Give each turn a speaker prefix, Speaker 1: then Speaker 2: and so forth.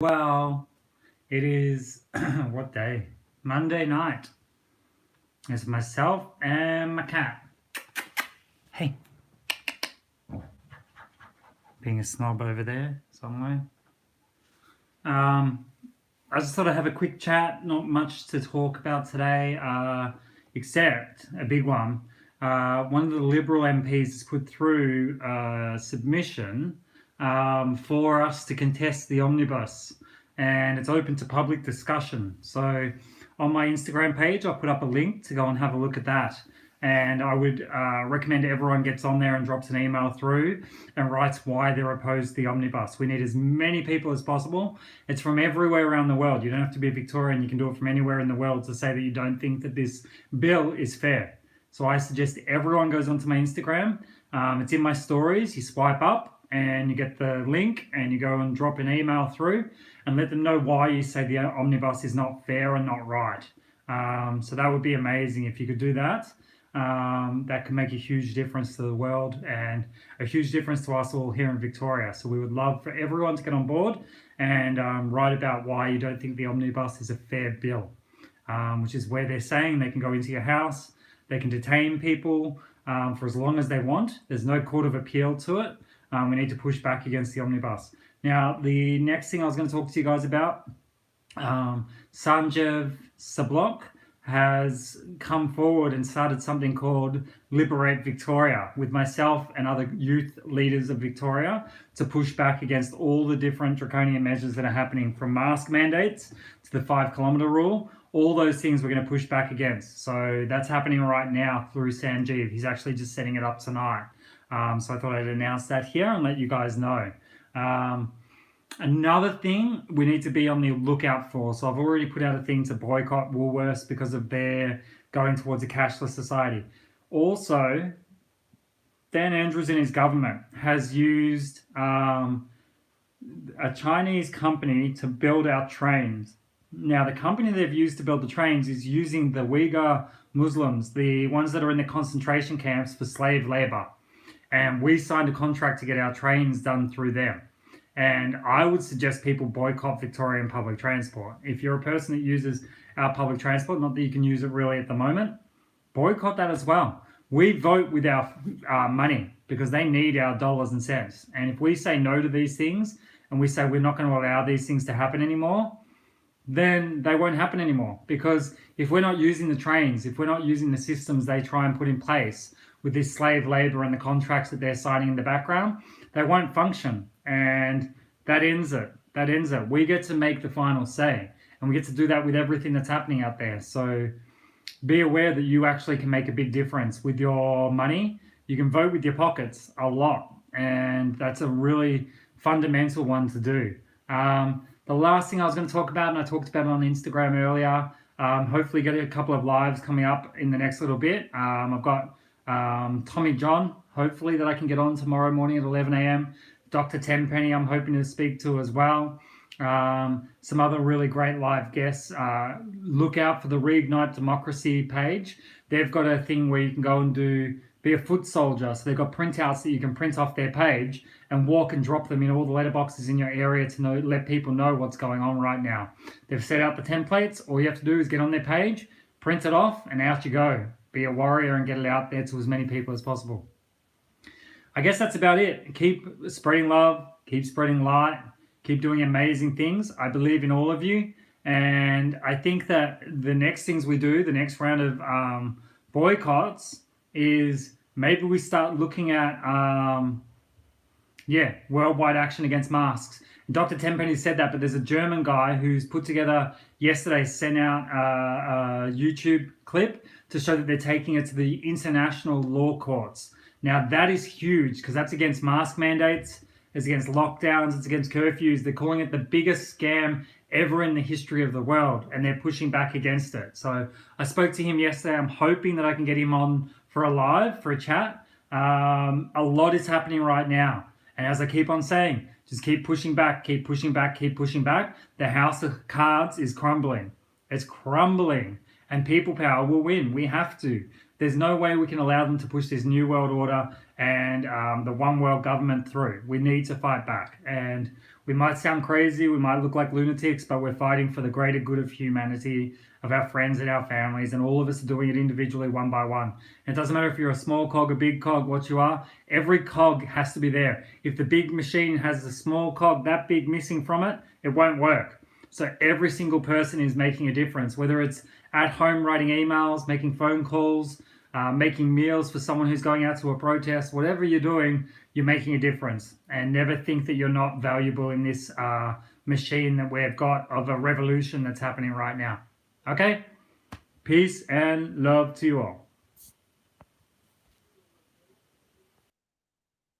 Speaker 1: Well, it is what day? Monday night. It's myself and my cat. Hey, being a snob over there somewhere. Um, I just thought I'd have a quick chat. Not much to talk about today, except a big one. One of the Liberal MPs has put through a submission for us to contest the omnibus, and it's open to public discussion. So, on my Instagram page, I'll put up a link to go and have a look at that. And I would recommend everyone gets on there and drops an email through and writes why they're opposed to the omnibus. We need as many people as possible. It's from everywhere around the world. You don't have to be a Victorian. You can do it from anywhere in the world to say that you don't think that this bill is fair. So I suggest everyone goes onto my Instagram. It's in my stories. You swipe up and you get the link and you go and drop an email through and let them know why you say the omnibus is not fair and not right. So that would be amazing if you could do that. That can make a huge difference to the world and a huge difference to us all here in Victoria. So we would love for everyone to get on board and write about why you don't think the omnibus is a fair bill, which is where they're saying they can go into your house, they can detain people for as long as they want. There's no court of appeal to it. We need to push back against the omnibus. Now, the next thing I was going to talk to you guys about, Sanjeev Sablok has come forward and started something called Liberate Victoria with myself and other youth leaders of Victoria to push back against all the different draconian measures that are happening, from mask mandates to the 5-kilometre rule. All those things we're going to push back against. So that's happening right now through Sanjeev. He's actually just setting it up tonight. So I thought I'd announce that here and let you guys know. Another thing we need to be on the lookout for. So I've already put out a thing to boycott Woolworths because of their going towards a cashless society. Also, Dan Andrews and his government has used a Chinese company to build our trains. Now, the company they've used to build the trains is using the Uyghur Muslims, the ones that are in the concentration camps, for slave labor. And we signed a contract to get our trains done through them. And I would suggest people boycott Victorian public transport. If you're a person that uses our public transport, not that you can use it really at the moment, boycott that as well. We vote with our money because they need our dollars and cents. And if we say no to these things and we say we're not going to allow these things to happen anymore, then they won't happen anymore. Because if we're not using the trains, if we're not using the systems they try and put in place with this slave labor and the contracts that they're signing in the background, they won't function. And that ends it. That ends it. We get to make the final say. And we get to do that with everything that's happening out there. So be aware that you actually can make a big difference with your money. You can vote with your pockets a lot. And that's a really fundamental one to do. The last thing I was going to talk about, and I talked about it on Instagram earlier, hopefully get a couple of lives coming up in the next little bit. I've got Tommy John, hopefully, that I can get on tomorrow morning at 11 a.m. Dr. Tenpenny, I'm hoping to speak to as well. Some other really great live guests. Look out for the Reignite Democracy page. They've got a thing where you can go and be a foot soldier. So they've got printouts that you can print off their page and walk and drop them in all the letterboxes in your area to let people know what's going on right now. They've set out the templates. All you have to do is get on their page, print it off, and out you go. Be a warrior and get it out there to as many people as possible. I guess that's about it. Keep spreading love, keep spreading light, keep doing amazing things. I believe in all of you. And I think that the next things we do, the next round of boycotts, is maybe we start looking at, worldwide action against masks. Dr. Tenpenny said that, but there's a German guy who's put together yesterday, sent out a YouTube clip to show that they're taking it to the international law courts. Now, that is huge because that's against mask mandates, it's against lockdowns, it's against curfews. They're calling it the biggest scam ever in the history of the world, and they're pushing back against it. So I spoke to him yesterday. I'm hoping that I can get him on for a chat. A lot is happening right now. And as I keep on saying, just keep pushing back, keep pushing back, keep pushing back. The house of cards is crumbling. It's crumbling. And people power will win. We have to. There's no way we can allow them to push this new world order and the one world government through. We need to fight back. And We might sound crazy, we might look like lunatics, but we're fighting for the greater good of humanity, of our friends and our families, and all of us are doing it individually, one by one. It doesn't matter if you're a small cog, a big cog, what you are, every cog has to be there. If the big machine has a small cog that big missing from it, it won't work. So every single person is making a difference, whether it's at home writing emails, making phone calls, making meals for someone who's going out to a protest, whatever you're doing, you're making a difference. And never think that you're not valuable in this machine that we've got of a revolution that's happening right now. Okay? Peace and love to you all.